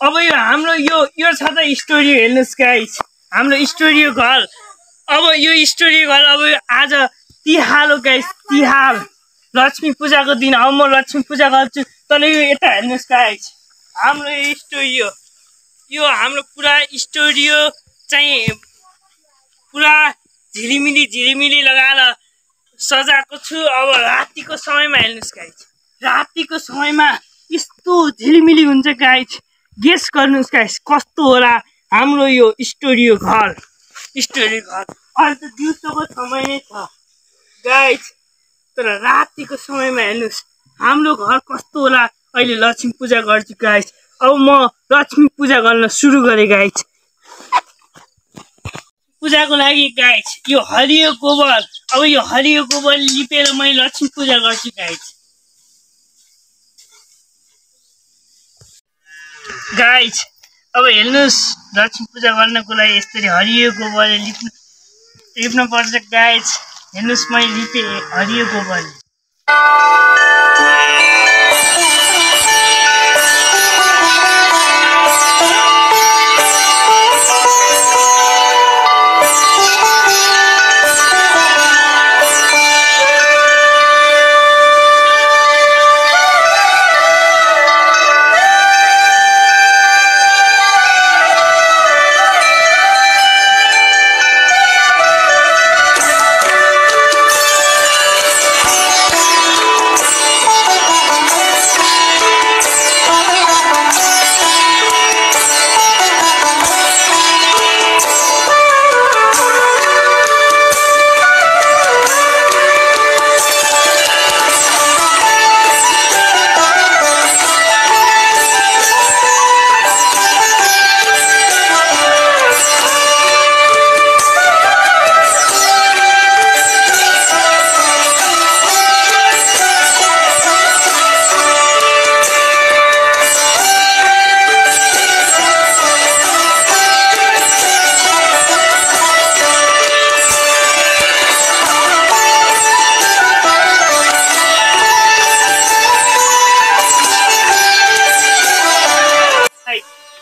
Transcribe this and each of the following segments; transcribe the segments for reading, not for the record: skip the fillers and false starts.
अब यो हाम्रो यो छ त स्टोरी हेर्नुहोस् गाइस, हाम्रो स्टोरी घर। अब यो स्टोरी घर अब आज तिहार हो गाइस, तिहार लक्ष्मी पूजाको दिन। अब म लक्ष्मी पूजा गर्छु, तर यो यता हेर्नुहोस् गाइस, हाम्रो यो स्टोरी हो। यो हाम्रो पुरा स्टोरी चाहिँ पुरा झिलिमिली लगाएर सजाएको छु। अब रातिको समयमा हेर्नुहोस् गाइस, रातिको समयमा यस्तो झिलिमिली हुन्छ गाइस। गेस गर्नुहोस् गाइस कस्तो होला हाम्रो यो स्टोरी घर। अहिले त दिउँसोको समय नै छ गाइस, तर रातिको समयमा हेर्नुहोस् हाम्रो घर कस्तो होला। अहिले लक्ष्मी पूजा गर्छु गाइस। अब म लक्ष्मी पूजा गर्न सुरु गरेँ गाइस। पूजाको लागि गाइस यो हरियो गोबर, अब यो हरियो गोबर लिपेर मैले लक्ष्मी पूजा गर्छु गाइस। गाइस अब हेर्नुहोस् लक्ष्मी पूजा गर्नको लागि यसरी हरियो गोबरले लिप्नु पर्छ गाइस। हेर्नुहोस् मैले लिपेँ हरियो गोबरले।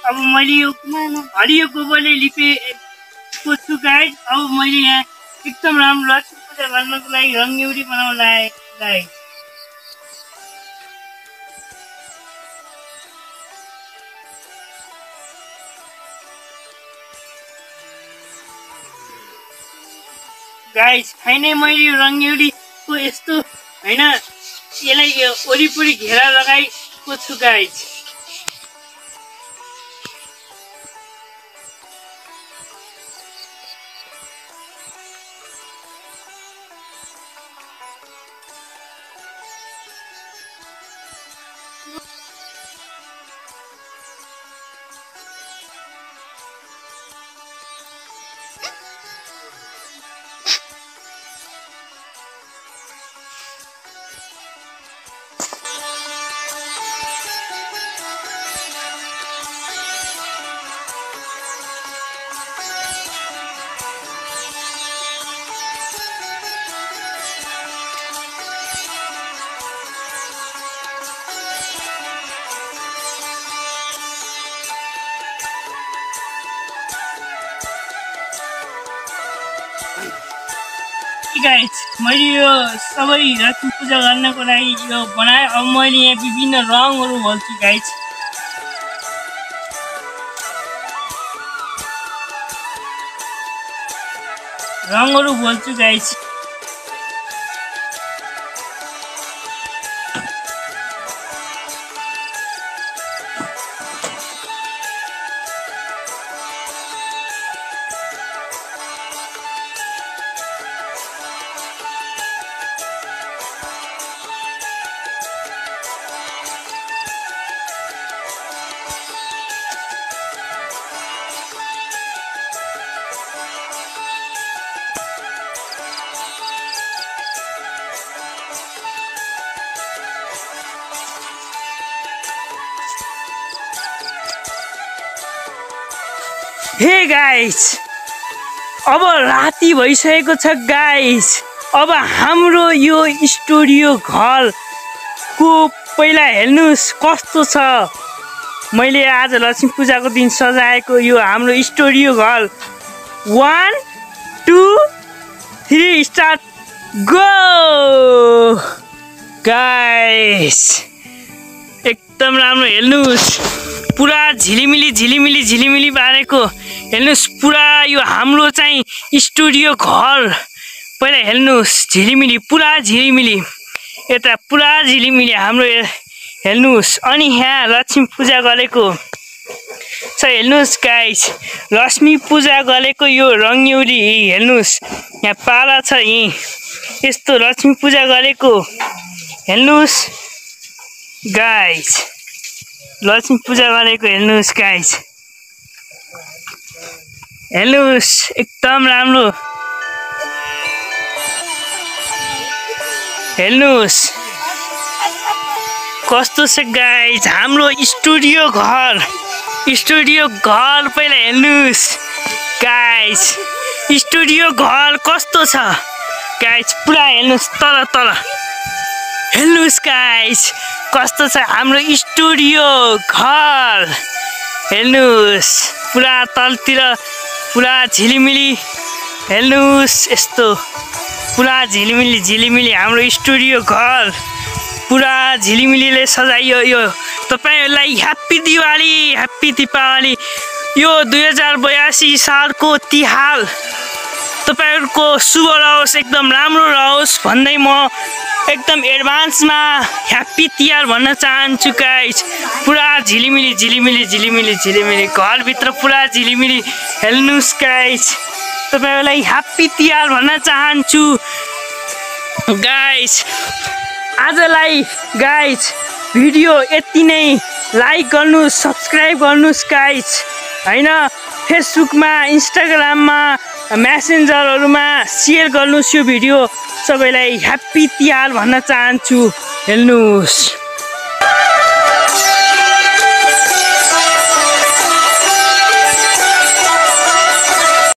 अब मैले यो हरियो गोबरले लिपेको छु गाइस। अब मैले यहाँ एकदम राम्रो लक्ष्मी पूजा गर्नको लागि रङ्गेउली बनाउन लगाएँ गाइस। गाइस फाइनली मैले यो रङ्गेउलीको यस्तो होइन, यसलाई वरिपरि घेरा लगाएको छु गाइस। गाइस मैले यो सबै लक्ष्मी पूजा गर्नको लागि यो बनाएँ। अब मैले यहाँ विभिन्न रङहरू भल्छु गाइस। रङहरू भल्छु गाइस। हे गाइस अब राति भइसकेको छ गाइस। अब हाम्रो यो स्टुडियो घरको पहिला हेर्नुस् कस्तो छ। मैले आज लक्ष्मी पूजाको दिन सजाएको यो हाम्रो स्टुडियो घर 1 2 3 स्टार्ट गो गाइस एकदम राम्रो हेर्नुस् पुरा झिलिमिली बारेको हेर्नुस् पुरा यो हाम्रो चाहिँ स्टुडियो घर पहिला हेर्नुस् झिलिमिली पुरा झिलिमिली यता पुरा झिलिमिली हाम्रो हेर्नुस् अनि यहाँ लक्ष्मी पूजा गरेको छ हेर्नुस् गाइस लक्ष्मी पूजा गरेको यो रङ्ग्यौली हेर्नुस् यहाँ पाला छ यही यस्तो लक्ष्मी पूजा गरेको हेर्नुस् गाइस लक्ष्मी पूजा गरेको हेर्नुस् गाइस हेर्नुस् एकदम राम्रो हेर्नुस् कस्तो छ गाइस हाम्रो स्टुडियो घर पहिला हेर्नुस् गाइस स्टुडियो घर कस्तो छ गाइस पुरा हेर्नुस् तल हेर्नुस् गाइस कस्तो छ हाम्रो स्टुडियो घर हेर्नुस् पुरा तलतिर पुरा झिलिमिली हेर्नुस् यस्तो पुरा झिलिमिली हाम्रो स्टुडियो घर पुरा झिलिमिलीले सजाइयो यो तपाईहरुलाई ह्याप्पी दिवाली ह्याप्पी दीपावली यो 2082 सालको तिहार तपाईहरुको शुभ रहोस् एकदम राम्रो रहोस् भन्दै म एकदम एडभान्समा ह्याप्पी तिहार भन्न चाहन्छु गाइस पुरा झिलिमिली घरभित्र पुरा झिलिमिली हेर्नुस् गाइस तपाईहरुलाई ह्याप्पी तिहार भन्न चाहन्छु गाइस आजलाई गाइस भिडियो यति नै लाइक गर्नुस् सब्स्क्राइब गर्नुस् गाइस हैन फेसबुकमा इन्स्टाग्राममा मेसेन्जरहरुमा शेयर गर्नुस् यो भिडियो सबैलाई ह्याप्पी तिहार भन्न चाहन्छु हेर्नुस्।